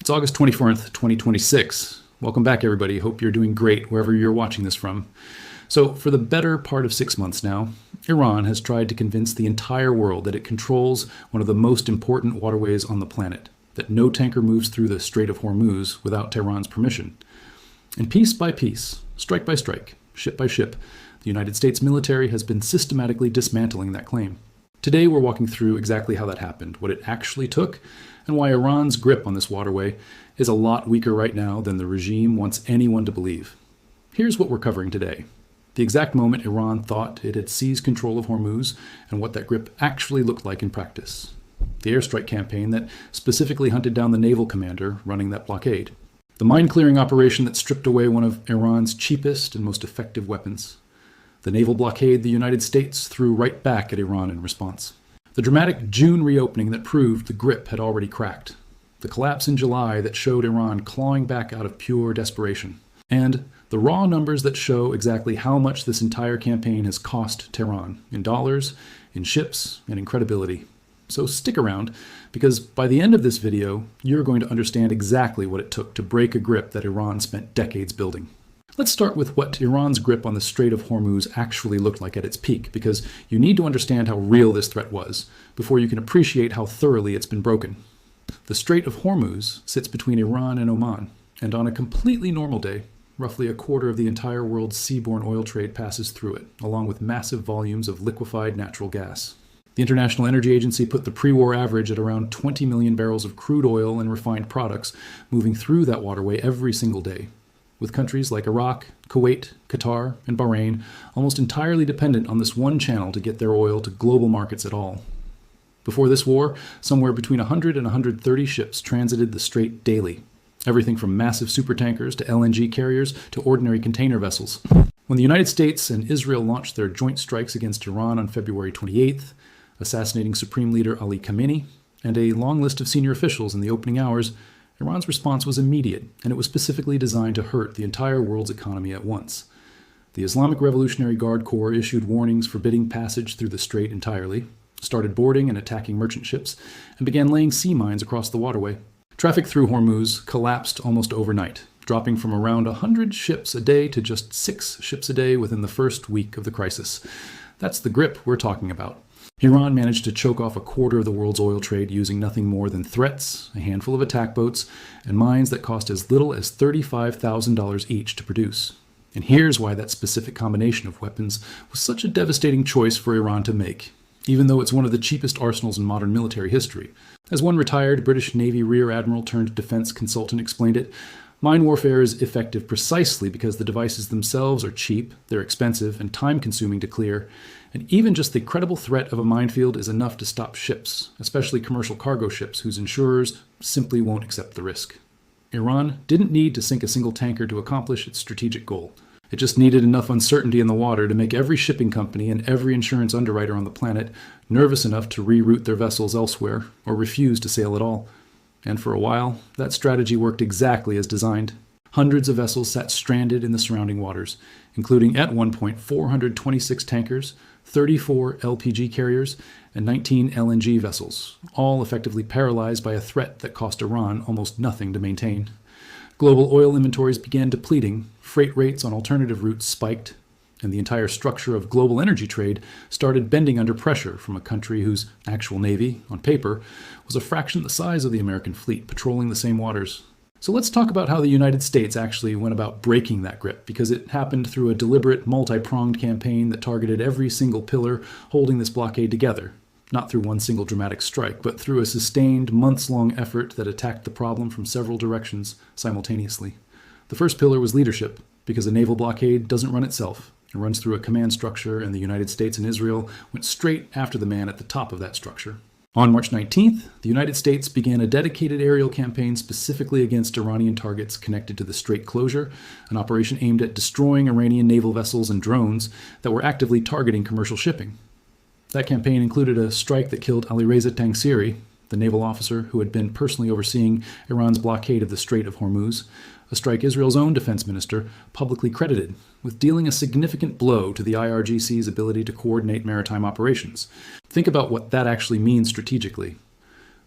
It's August 24th, 2026. Welcome back, everybody. Hope you're doing great wherever you're watching this from. So, for the better part of 6 months now, Iran has tried to convince the entire world that it controls one of the most important waterways on the planet, that no tanker moves through the Strait of Hormuz without Tehran's permission. And piece by piece, strike by strike, ship by ship, the United States military has been systematically dismantling that claim. Today, we're walking through exactly how that happened, what it actually took, and why Iran's grip on this waterway is a lot weaker right now than the regime wants anyone to believe. Here's what we're covering today: the exact moment Iran thought it had seized control of Hormuz and what that grip actually looked like in practice. The airstrike campaign that specifically hunted down the naval commander running that blockade. The mine-clearing operation that stripped away one of Iran's cheapest and most effective weapons. The naval blockade the United States threw right back at Iran in response. The dramatic June reopening that proved the grip had already cracked. The collapse in July that showed Iran clawing back out of pure desperation. And the raw numbers that show exactly how much this entire campaign has cost Tehran, in dollars, in ships, and in credibility. So stick around, because by the end of this video, you're going to understand exactly what it took to break a grip that Iran spent decades building. Let's start with what Iran's grip on the Strait of Hormuz actually looked like at its peak, because you need to understand how real this threat was before you can appreciate how thoroughly it's been broken. The Strait of Hormuz sits between Iran and Oman, and on a completely normal day, roughly a quarter of the entire world's seaborne oil trade passes through it, along with massive volumes of liquefied natural gas. The International Energy Agency put the pre-war average at around 20 million barrels of crude oil and refined products moving through that waterway every single day, with countries like Iraq, Kuwait, Qatar, and Bahrain almost entirely dependent on this one channel to get their oil to global markets at all. Before this war, somewhere between 100 and 130 ships transited the strait daily, everything from massive supertankers to LNG carriers to ordinary container vessels. When the United States and Israel launched their joint strikes against Iran on February 28th, assassinating Supreme Leader Ali Khamenei, and a long list of senior officials in the opening hours, Iran's response was immediate, and it was specifically designed to hurt the entire world's economy at once. The Islamic Revolutionary Guard Corps issued warnings forbidding passage through the strait entirely, started boarding and attacking merchant ships, and began laying sea mines across the waterway. Traffic through Hormuz collapsed almost overnight, dropping from around 100 ships a day to just 6 ships a day within the first week of the crisis. That's the grip we're talking about. Iran managed to choke off a quarter of the world's oil trade using nothing more than threats, a handful of attack boats, and mines that cost as little as $35,000 each to produce. And here's why that specific combination of weapons was such a devastating choice for Iran to make, even though it's one of the cheapest arsenals in modern military history. As one retired British Navy Rear Admiral turned defense consultant explained it, mine warfare is effective precisely because the devices themselves are cheap, they're expensive, and time-consuming to clear, and even just the credible threat of a minefield is enough to stop ships, especially commercial cargo ships whose insurers simply won't accept the risk. Iran didn't need to sink a single tanker to accomplish its strategic goal. It just needed enough uncertainty in the water to make every shipping company and every insurance underwriter on the planet nervous enough to reroute their vessels elsewhere or refuse to sail at all. And for a while, that strategy worked exactly as designed. Hundreds of vessels sat stranded in the surrounding waters, including at one point 426 tankers, 34 LPG carriers, and 19 LNG vessels, all effectively paralyzed by a threat that cost Iran almost nothing to maintain. Global oil inventories began depleting, freight rates on alternative routes spiked, and the entire structure of global energy trade started bending under pressure from a country whose actual navy, on paper, was a fraction the size of the American fleet patrolling the same waters. So let's talk about how the United States actually went about breaking that grip, because it happened through a deliberate, multi-pronged campaign that targeted every single pillar holding this blockade together. Not through one single dramatic strike, but through a sustained, months-long effort that attacked the problem from several directions simultaneously. The first pillar was leadership, because a naval blockade doesn't run itself. It runs through a command structure, and the United States and Israel went straight after the man at the top of that structure. On March 19th, the United States began a dedicated aerial campaign specifically against Iranian targets connected to the strait closure, an operation aimed at destroying Iranian naval vessels and drones that were actively targeting commercial shipping. That campaign included a strike that killed Alireza Tangsiri, the naval officer who had been personally overseeing Iran's blockade of the Strait of Hormuz, a strike Israel's own defense minister publicly credited with dealing a significant blow to the IRGC's ability to coordinate maritime operations. Think about what that actually means strategically.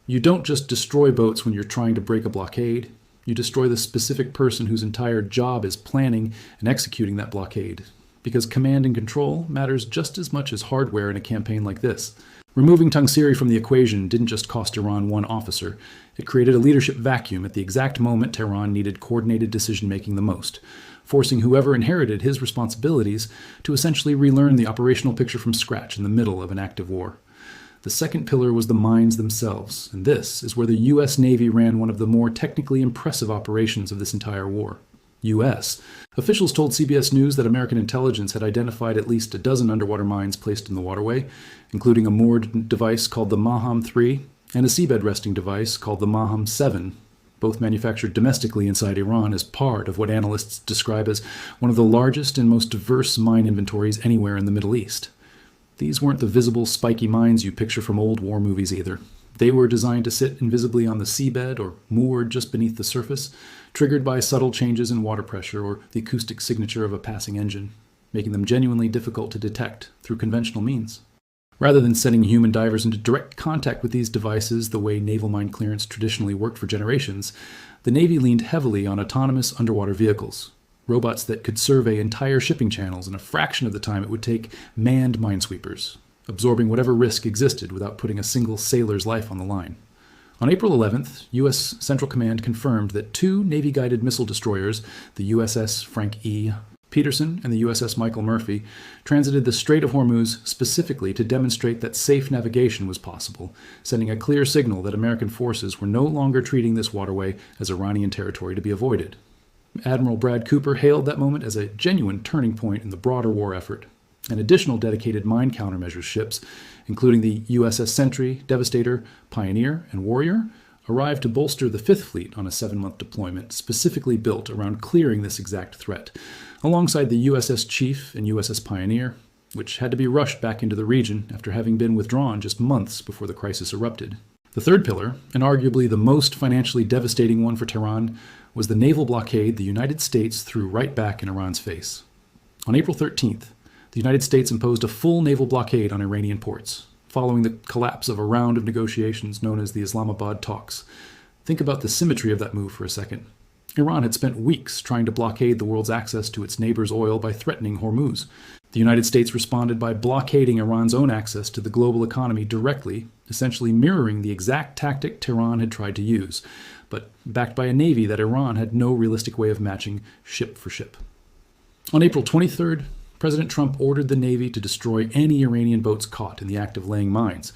You don't just destroy boats when you're trying to break a blockade. You destroy the specific person whose entire job is planning and executing that blockade. Because command and control matters just as much as hardware in a campaign like this. Removing Tangsiri from the equation didn't just cost Iran one officer. It created a leadership vacuum at the exact moment Tehran needed coordinated decision-making the most, forcing whoever inherited his responsibilities to essentially relearn the operational picture from scratch in the middle of an active war. The second pillar was the mines themselves, and this is where the U.S. Navy ran one of the more technically impressive operations of this entire war. U.S. Officials told CBS News that American intelligence had identified at least a dozen underwater mines placed in the waterway, including a moored device called the Maham-3 and a seabed resting device called the Maham-7, both manufactured domestically inside Iran as part of what analysts describe as one of the largest and most diverse mine inventories anywhere in the Middle East. These weren't the visible, spiky mines you picture from old war movies either. They were designed to sit invisibly on the seabed or moored just beneath the surface, triggered by subtle changes in water pressure or the acoustic signature of a passing engine, making them genuinely difficult to detect through conventional means. Rather than setting human divers into direct contact with these devices the way naval mine clearance traditionally worked for generations, the Navy leaned heavily on autonomous underwater vehicles, robots that could survey entire shipping channels in a fraction of the time it would take manned minesweepers, absorbing whatever risk existed without putting a single sailor's life on the line. On April 11th, U.S. Central Command confirmed that two Navy-guided missile destroyers, the USS Frank E. Peterson and the USS Michael Murphy, transited the Strait of Hormuz specifically to demonstrate that safe navigation was possible, sending a clear signal that American forces were no longer treating this waterway as Iranian territory to be avoided. Admiral Brad Cooper hailed that moment as a genuine turning point in the broader war effort. And additional dedicated mine countermeasures ships, including the USS Sentry, Devastator, Pioneer, and Warrior, arrived to bolster the Fifth Fleet on a 7-month deployment specifically built around clearing this exact threat, alongside the USS Chief and USS Pioneer, which had to be rushed back into the region after having been withdrawn just months before the crisis erupted. The third pillar, and arguably the most financially devastating one for Tehran, was the naval blockade the United States threw right back in Iran's face. On April 13th, the United States imposed a full naval blockade on Iranian ports, following the collapse of a round of negotiations known as the Islamabad talks. Think about the symmetry of that move for a second. Iran had spent weeks trying to blockade the world's access to its neighbor's oil by threatening Hormuz. The United States responded by blockading Iran's own access to the global economy directly, essentially mirroring the exact tactic Tehran had tried to use, but backed by a navy that Iran had no realistic way of matching ship for ship. On April 23rd, President Trump ordered the Navy to destroy any Iranian boats caught in the act of laying mines,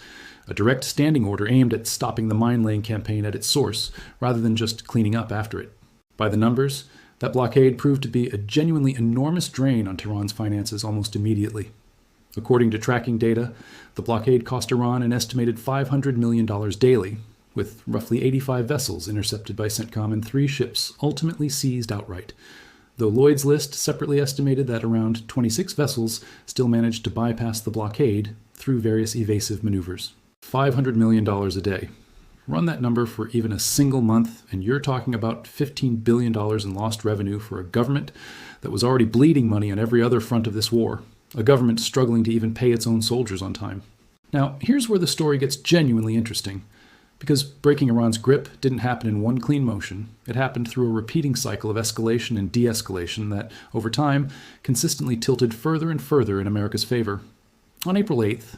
a direct standing order aimed at stopping the mine-laying campaign at its source, rather than just cleaning up after it. By the numbers, that blockade proved to be a genuinely enormous drain on Tehran's finances almost immediately. According to tracking data, the blockade cost Iran an estimated $500 million daily, with roughly 85 vessels intercepted by CENTCOM and 3 ships ultimately seized outright, though Lloyd's List separately estimated that around 26 vessels still managed to bypass the blockade through various evasive maneuvers. $500 million a day. Run that number for even a single month, and you're talking about $15 billion in lost revenue for a government that was already bleeding money on every other front of this war, a government struggling to even pay its own soldiers on time. Now, here's where the story gets genuinely interesting. Because breaking Iran's grip didn't happen in one clean motion, it happened through a repeating cycle of escalation and de-escalation that, over time, consistently tilted further and further in America's favor. On April 8th,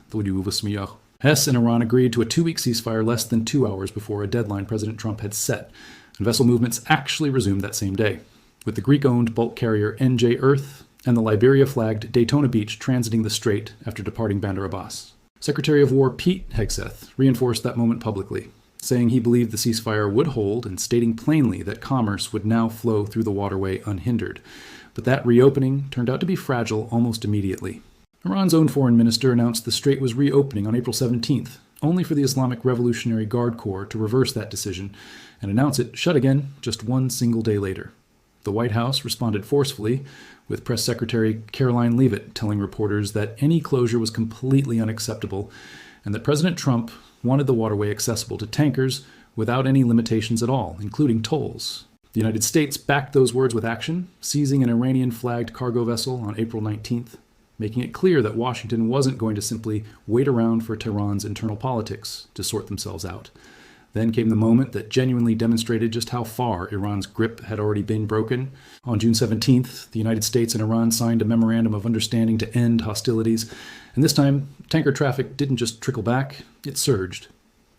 Hess and Iran agreed to a 2-week ceasefire less than 2 hours before a deadline President Trump had set, and vessel movements actually resumed that same day, with the Greek-owned bulk carrier NJ Earth and the Liberia-flagged Daytona Beach transiting the strait after departing Bandar Abbas. Secretary of War Pete Hegseth reinforced that moment publicly, saying he believed the ceasefire would hold and stating plainly that commerce would now flow through the waterway unhindered. But that reopening turned out to be fragile almost immediately. Iran's own foreign minister announced the strait was reopening on April 17th, only for the Islamic Revolutionary Guard Corps to reverse that decision and announce it shut again just one single day later. The White House responded forcefully, with Press Secretary Caroline Leavitt telling reporters that any closure was completely unacceptable and that President Trump wanted the waterway accessible to tankers without any limitations at all, including tolls. The United States backed those words with action, seizing an Iranian-flagged cargo vessel on April 19th, making it clear that Washington wasn't going to simply wait around for Tehran's internal politics to sort themselves out. Then came the moment that genuinely demonstrated just how far Iran's grip had already been broken. On June 17th, the United States and Iran signed a memorandum of understanding to end hostilities. And this time, tanker traffic didn't just trickle back, it surged.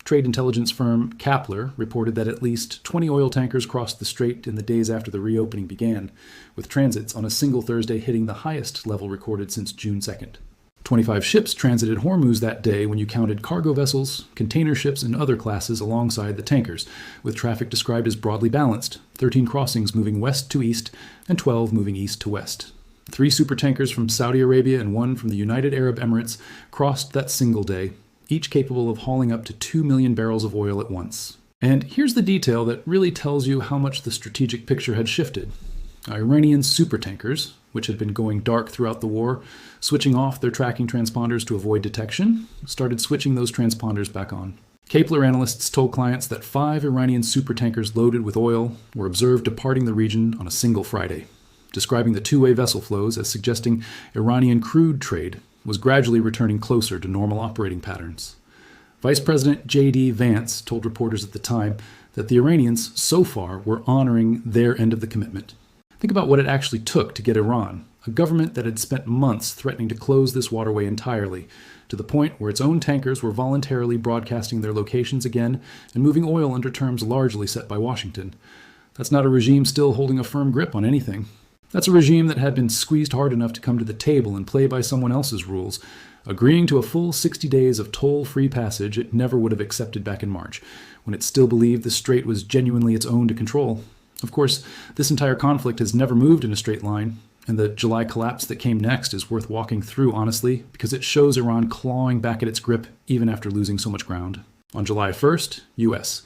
Trade intelligence firm Kepler reported that at least 20 oil tankers crossed the strait in the days after the reopening began, with transits on a single Thursday hitting the highest level recorded since June 2nd. 25 ships transited Hormuz that day when you counted cargo vessels, container ships, and other classes alongside the tankers, with traffic described as broadly balanced, 13 crossings moving west to east and 12 moving east to west. 3 supertankers from Saudi Arabia and 1 from the United Arab Emirates crossed that single day, each capable of hauling up to 2 million barrels of oil at once. And here's the detail that really tells you how much the strategic picture had shifted. Iranian supertankers, which had been going dark throughout the war, switching off their tracking transponders to avoid detection, started switching those transponders back on. Kepler analysts told clients that 5 Iranian supertankers loaded with oil were observed departing the region on a single Friday, describing the two-way vessel flows as suggesting Iranian crude trade was gradually returning closer to normal operating patterns. Vice President J.D. Vance told reporters at the time that the Iranians, so far, were honoring their end of the commitment. Think about what it actually took to get Iran, a government that had spent months threatening to close this waterway entirely, to the point where its own tankers were voluntarily broadcasting their locations again and moving oil under terms largely set by Washington. That's not a regime still holding a firm grip on anything. That's a regime that had been squeezed hard enough to come to the table and play by someone else's rules, agreeing to a full 60 days of toll-free passage it never would have accepted back in March, when it still believed the strait was genuinely its own to control. Of course, this entire conflict has never moved in a straight line, and the July collapse that came next is worth walking through honestly, because it shows Iran clawing back at its grip even after losing so much ground. On July 1st, U.S.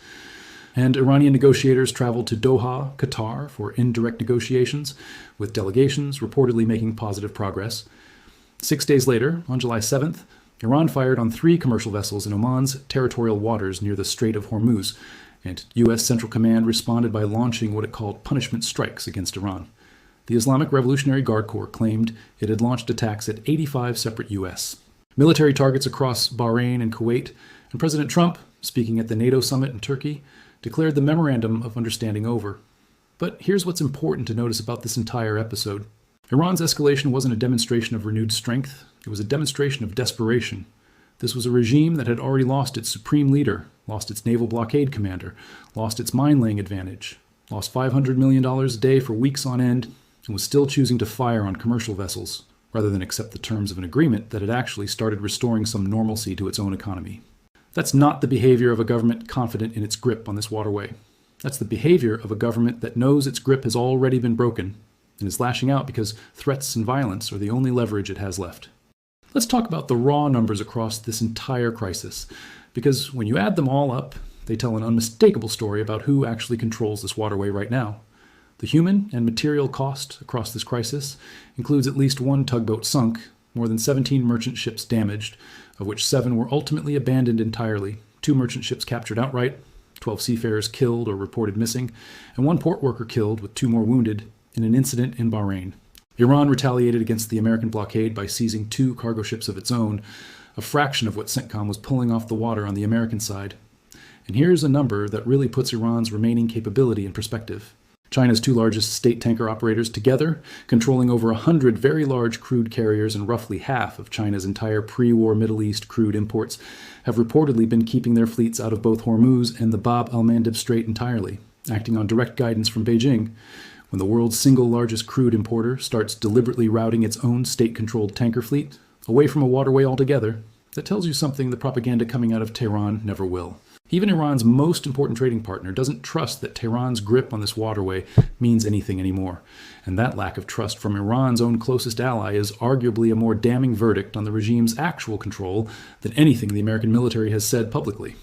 and Iranian negotiators traveled to Doha, Qatar, for indirect negotiations, with delegations reportedly making positive progress. 6 days later, on July 7th, Iran fired on 3 commercial vessels in Oman's territorial waters near the Strait of Hormuz, and U.S. Central Command responded by launching what it called punishment strikes against Iran. The Islamic Revolutionary Guard Corps claimed it had launched attacks at 85 separate U.S. military targets across Bahrain and Kuwait, and President Trump, speaking at the NATO summit in Turkey, declared the Memorandum of Understanding over. But here's what's important to notice about this entire episode. Iran's escalation wasn't a demonstration of renewed strength, it was a demonstration of desperation. This was a regime that had already lost its supreme leader, lost its naval blockade commander, lost its mine-laying advantage, lost $500 million a day for weeks on end, and was still choosing to fire on commercial vessels, rather than accept the terms of an agreement that had actually started restoring some normalcy to its own economy. That's not the behavior of a government confident in its grip on this waterway. That's the behavior of a government that knows its grip has already been broken and is lashing out because threats and violence are the only leverage it has left. Let's talk about the raw numbers across this entire crisis, because when you add them all up, they tell an unmistakable story about who actually controls this waterway right now. The human and material cost across this crisis includes at least 1 tugboat sunk, more than 17 merchant ships damaged, of which 7 were ultimately abandoned entirely, 2 merchant ships captured outright, 12 seafarers killed or reported missing, and 1 port worker killed with 2 more wounded in an incident in Bahrain. Iran retaliated against the American blockade by seizing 2 cargo ships of its own, a fraction of what CENTCOM was pulling off the water on the American side. And here's a number that really puts Iran's remaining capability in perspective. China's 2 largest state tanker operators together, controlling over 100 very large crude carriers and roughly half of China's entire pre-war Middle East crude imports, have reportedly been keeping their fleets out of both Hormuz and the Bab el-Mandeb Strait entirely, acting on direct guidance from Beijing. When the world's single largest crude importer starts deliberately routing its own state-controlled tanker fleet away from a waterway altogether, that tells you something the propaganda coming out of Tehran never will. Even Iran's most important trading partner doesn't trust that Tehran's grip on this waterway means anything anymore. And that lack of trust from Iran's own closest ally is arguably a more damning verdict on the regime's actual control than anything the American military has said publicly.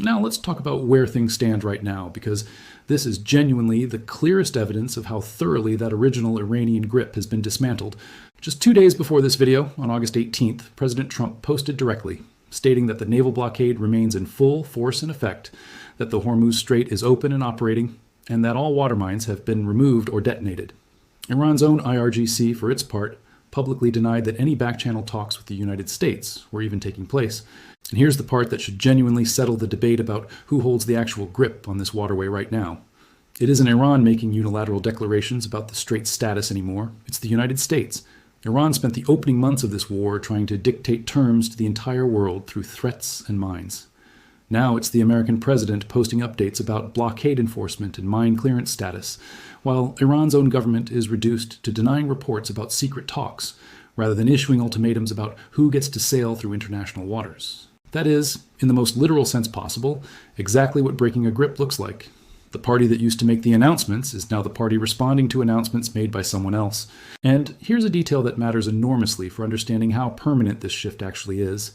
Now let's talk about where things stand right now, because this is genuinely the clearest evidence of how thoroughly that original Iranian grip has been dismantled. Just 2 days before this video, on August 18th, President Trump posted directly, stating that the naval blockade remains in full force and effect, that the Hormuz Strait is open and operating, and that all water mines have been removed or detonated. Iran's own IRGC, for its part, publicly denied that any back-channel talks with the United States were even taking place, And here's the part that should genuinely settle the debate about who holds the actual grip on this waterway right now. It isn't Iran making unilateral declarations about the strait's status anymore. It's the United States. Iran spent the opening months of this war trying to dictate terms to the entire world through threats and mines. Now it's the American president posting updates about blockade enforcement and mine clearance status, while Iran's own government is reduced to denying reports about secret talks, rather than issuing ultimatums about who gets to sail through international waters. That is, in the most literal sense possible, exactly what breaking a grip looks like. The party that used to make the announcements is now the party responding to announcements made by someone else. And here's a detail that matters enormously for understanding how permanent this shift actually is.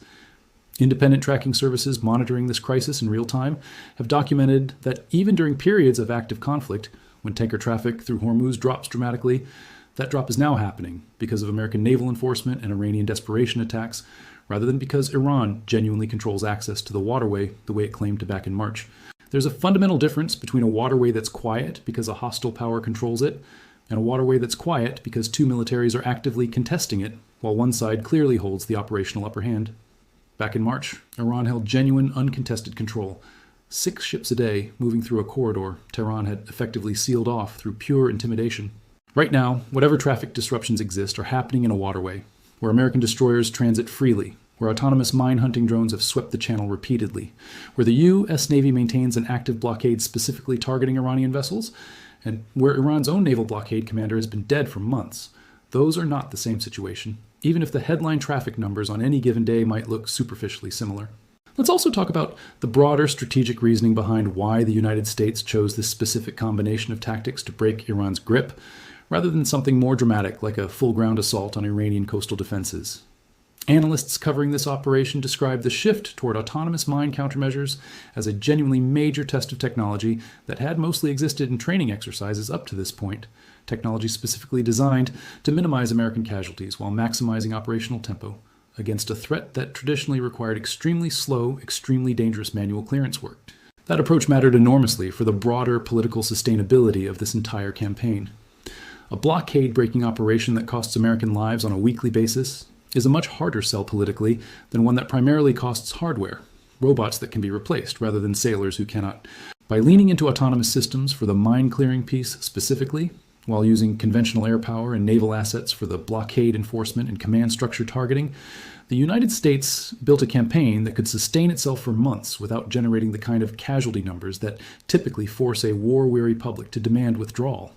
Independent tracking services monitoring this crisis in real time have documented that even during periods of active conflict, when tanker traffic through Hormuz drops dramatically, that drop is now happening because of American naval enforcement and Iranian desperation attacks, rather than because Iran genuinely controls access to the waterway the way it claimed to back in March. There's a fundamental difference between a waterway that's quiet because a hostile power controls it, and a waterway that's quiet because two militaries are actively contesting it, while one side clearly holds the operational upper hand. Back in March, Iran held genuine, uncontested control. 6 ships a day moving through a corridor Tehran had effectively sealed off through pure intimidation. Right now, whatever traffic disruptions exist are happening in a waterway, where American destroyers transit freely, where autonomous mine-hunting drones have swept the channel repeatedly, where the U.S. Navy maintains an active blockade specifically targeting Iranian vessels, and where Iran's own naval blockade commander has been dead for months. Those are not the same situation, even if the headline traffic numbers on any given day might look superficially similar. Let's also talk about the broader strategic reasoning behind why the United States chose this specific combination of tactics to break Iran's grip, rather than something more dramatic like a full-ground assault on Iranian coastal defenses. Analysts covering this operation describe the shift toward autonomous mine countermeasures as a genuinely major test of technology that had mostly existed in training exercises up to this point, technology specifically designed to minimize American casualties while maximizing operational tempo against a threat that traditionally required extremely slow, extremely dangerous manual clearance work. That approach mattered enormously for the broader political sustainability of this entire campaign. A blockade-breaking operation that costs American lives on a weekly basis is a much harder sell politically than one that primarily costs hardware, robots that can be replaced rather than sailors who cannot. By leaning into autonomous systems for the mine clearing piece specifically, while using conventional air power and naval assets for the blockade enforcement and command structure targeting, the United States built a campaign that could sustain itself for months without generating the kind of casualty numbers that typically force a war-weary public to demand withdrawal.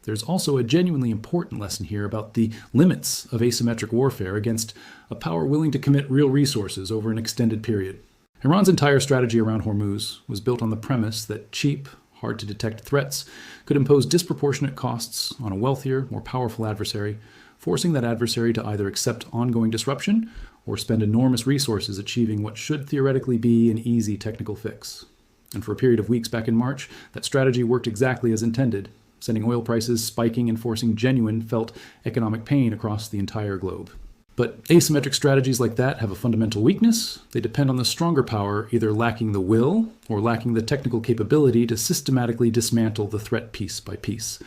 There's also a genuinely important lesson here about the limits of asymmetric warfare against a power willing to commit real resources over an extended period. Iran's entire strategy around Hormuz was built on the premise that cheap, hard-to-detect threats could impose disproportionate costs on a wealthier, more powerful adversary, forcing that adversary to either accept ongoing disruption or spend enormous resources achieving what should theoretically be an easy technical fix. And for a period of weeks back in March, that strategy worked exactly as intended, sending oil prices spiking and forcing genuine, felt economic pain across the entire globe. But asymmetric strategies like that have a fundamental weakness. They depend on the stronger power either lacking the will or lacking the technical capability to systematically dismantle the threat piece by piece.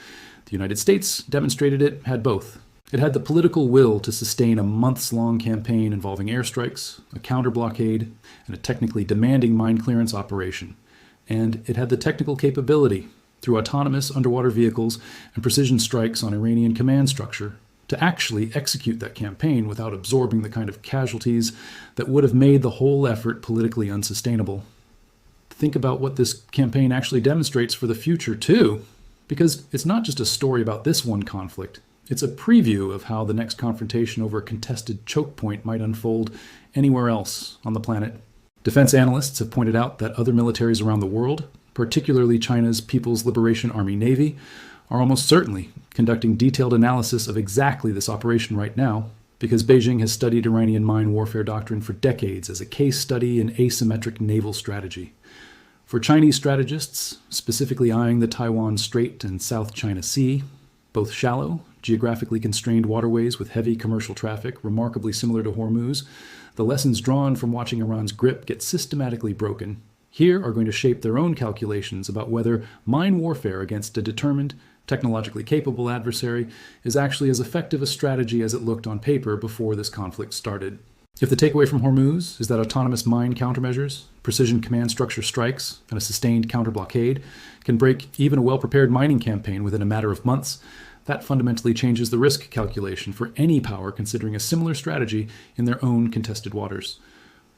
The United States demonstrated it had both. It had the political will to sustain a months-long campaign involving airstrikes, a counter-blockade, and a technically demanding mine clearance operation. And it had the technical capability, through autonomous underwater vehicles and precision strikes on Iranian command structure, to actually execute that campaign without absorbing the kind of casualties that would have made the whole effort politically unsustainable. Think about what this campaign actually demonstrates for the future, too, because it's not just a story about this one conflict. It's a preview of how the next confrontation over a contested choke point might unfold anywhere else on the planet. Defense analysts have pointed out that other militaries around the world, particularly China's People's Liberation Army Navy, are almost certainly conducting detailed analysis of exactly this operation right now, because Beijing has studied Iranian mine warfare doctrine for decades as a case study in asymmetric naval strategy. For Chinese strategists, specifically eyeing the Taiwan Strait and South China Sea, both shallow, geographically constrained waterways with heavy commercial traffic remarkably similar to Hormuz, the lessons drawn from watching Iran's grip get systematically broken here are going to shape their own calculations about whether mine warfare against a determined, technologically capable adversary is actually as effective a strategy as it looked on paper before this conflict started. If the takeaway from Hormuz is that autonomous mine countermeasures, precision command structure strikes, and a sustained counter-blockade can break even a well-prepared mining campaign within a matter of months, that fundamentally changes the risk calculation for any power considering a similar strategy in their own contested waters.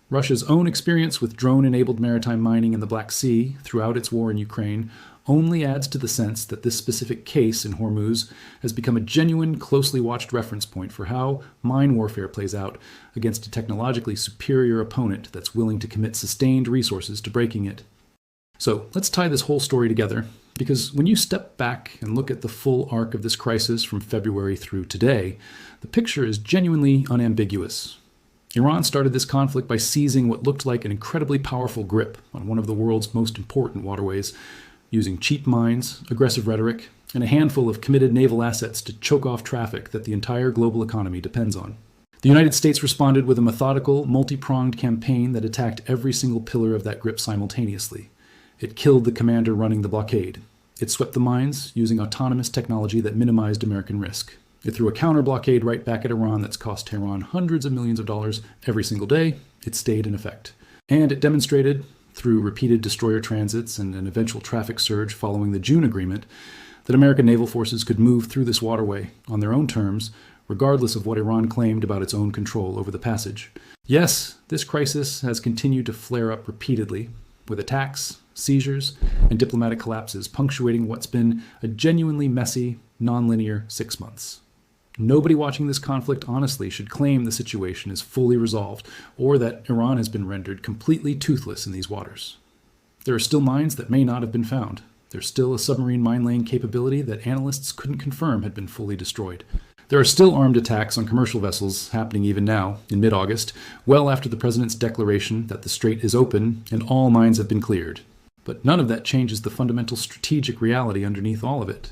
Russia's own experience with drone-enabled maritime mining in the Black Sea throughout its war in Ukraine only adds to the sense that this specific case in Hormuz has become a genuine, closely watched reference point for how mine warfare plays out against a technologically superior opponent that's willing to commit sustained resources to breaking it. So let's tie this whole story together, because when you step back and look at the full arc of this crisis from February through today, the picture is genuinely unambiguous. Iran started this conflict by seizing what looked like an incredibly powerful grip on one of the world's most important waterways, using cheap mines, aggressive rhetoric, and a handful of committed naval assets to choke off traffic that the entire global economy depends on. The United States responded with a methodical, multi-pronged campaign that attacked every single pillar of that grip simultaneously. It killed the commander running the blockade. It swept the mines using autonomous technology that minimized American risk. It threw a counter-blockade right back at Iran that's cost Tehran hundreds of millions of dollars every single day. It stayed in effect. And it demonstrated, through repeated destroyer transits and an eventual traffic surge following the June agreement, that American naval forces could move through this waterway on their own terms, regardless of what Iran claimed about its own control over the passage. Yes, this crisis has continued to flare up repeatedly, with attacks, seizures, and diplomatic collapses punctuating what's been a genuinely messy, non-linear 6 months. Nobody watching this conflict honestly should claim the situation is fully resolved or that Iran has been rendered completely toothless in these waters. There are still mines that may not have been found. There's still a submarine mine-laying capability that analysts couldn't confirm had been fully destroyed. There are still armed attacks on commercial vessels happening even now, in mid-August, well after the president's declaration that the strait is open and all mines have been cleared. But none of that changes the fundamental strategic reality underneath all of it.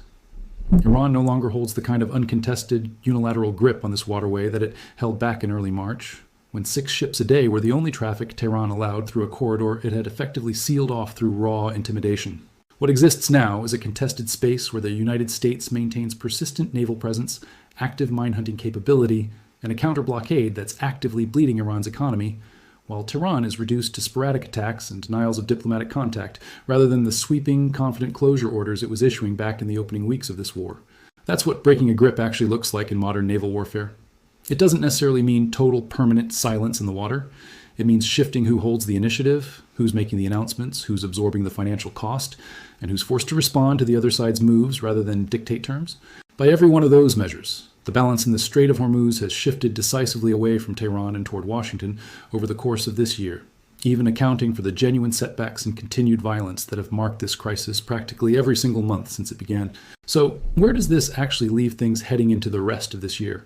Iran no longer holds the kind of uncontested, unilateral grip on this waterway that it held back in early March, when 6 ships a day were the only traffic Tehran allowed through a corridor it had effectively sealed off through raw intimidation. What exists now is a contested space where the United States maintains persistent naval presence, active mine-hunting capability, and a counter-blockade that's actively bleeding Iran's economy, while Tehran is reduced to sporadic attacks and denials of diplomatic contact, rather than the sweeping, confident closure orders it was issuing back in the opening weeks of this war. That's what breaking a grip actually looks like in modern naval warfare. It doesn't necessarily mean total, permanent silence in the water. It means shifting who holds the initiative, who's making the announcements, who's absorbing the financial cost, and who's forced to respond to the other side's moves rather than dictate terms. By every one of those measures, the balance in the Strait of Hormuz has shifted decisively away from Tehran and toward Washington over the course of this year, even accounting for the genuine setbacks and continued violence that have marked this crisis practically every single month since it began. So, where does this actually leave things heading into the rest of this year?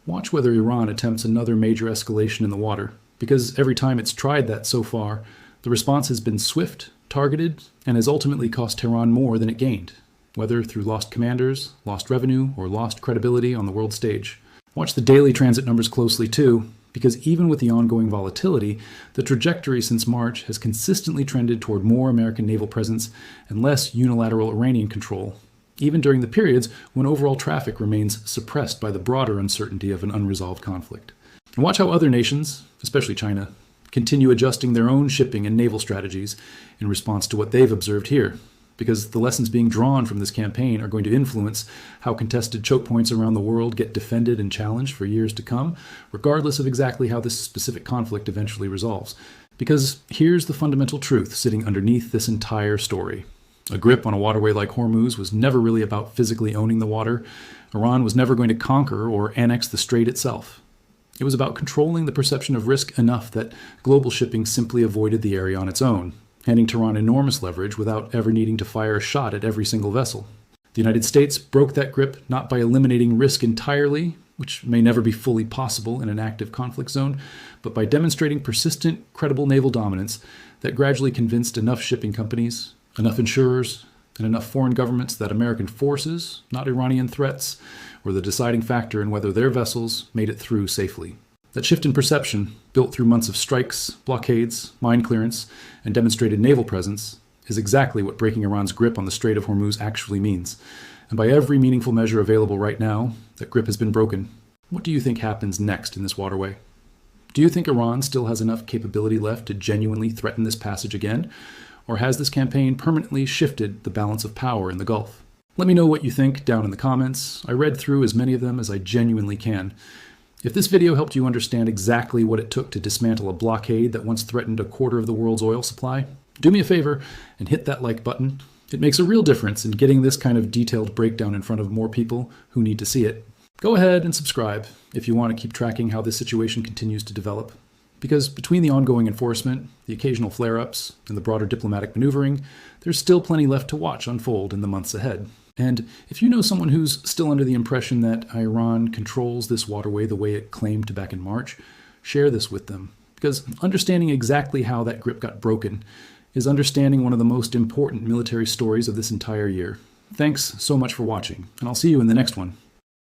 Watch whether Iran attempts another major escalation in the water, because every time it's tried that so far, the response has been swift, targeted, and has ultimately cost Tehran more than it gained, whether through lost commanders, lost revenue, or lost credibility on the world stage. Watch the daily transit numbers closely too, because even with the ongoing volatility, the trajectory since March has consistently trended toward more American naval presence and less unilateral Iranian control, even during the periods when overall traffic remains suppressed by the broader uncertainty of an unresolved conflict. And watch how other nations, especially China, continue adjusting their own shipping and naval strategies in response to what they've observed here, because the lessons being drawn from this campaign are going to influence how contested choke points around the world get defended and challenged for years to come, regardless of exactly how this specific conflict eventually resolves. Because here's the fundamental truth sitting underneath this entire story. A grip on a waterway like Hormuz was never really about physically owning the water. Iran was never going to conquer or annex the strait itself. It was about controlling the perception of risk enough that global shipping simply avoided the area on its own, handing Tehran enormous leverage without ever needing to fire a shot at every single vessel. The United States broke that grip not by eliminating risk entirely, which may never be fully possible in an active conflict zone, but by demonstrating persistent, credible naval dominance that gradually convinced enough shipping companies, enough insurers, and enough foreign governments that American forces, not Iranian threats, were the deciding factor in whether their vessels made it through safely. That shift in perception, built through months of strikes, blockades, mine clearance, and demonstrated naval presence, is exactly what breaking Iran's grip on the Strait of Hormuz actually means. And by every meaningful measure available right now, that grip has been broken. What do you think happens next in this waterway? Do you think Iran still has enough capability left to genuinely threaten this passage again? Or has this campaign permanently shifted the balance of power in the Gulf? Let me know what you think down in the comments. I read through as many of them as I genuinely can. If this video helped you understand exactly what it took to dismantle a blockade that once threatened a quarter of the world's oil supply, do me a favor and hit that like button. It makes a real difference in getting this kind of detailed breakdown in front of more people who need to see it. Go ahead and subscribe if you want to keep tracking how this situation continues to develop. Because between the ongoing enforcement, the occasional flare-ups, and the broader diplomatic maneuvering, there's still plenty left to watch unfold in the months ahead. And if you know someone who's still under the impression that Iran controls this waterway the way it claimed to back in March, share this with them. Because understanding exactly how that grip got broken is understanding one of the most important military stories of this entire year. Thanks so much for watching, and I'll see you in the next one.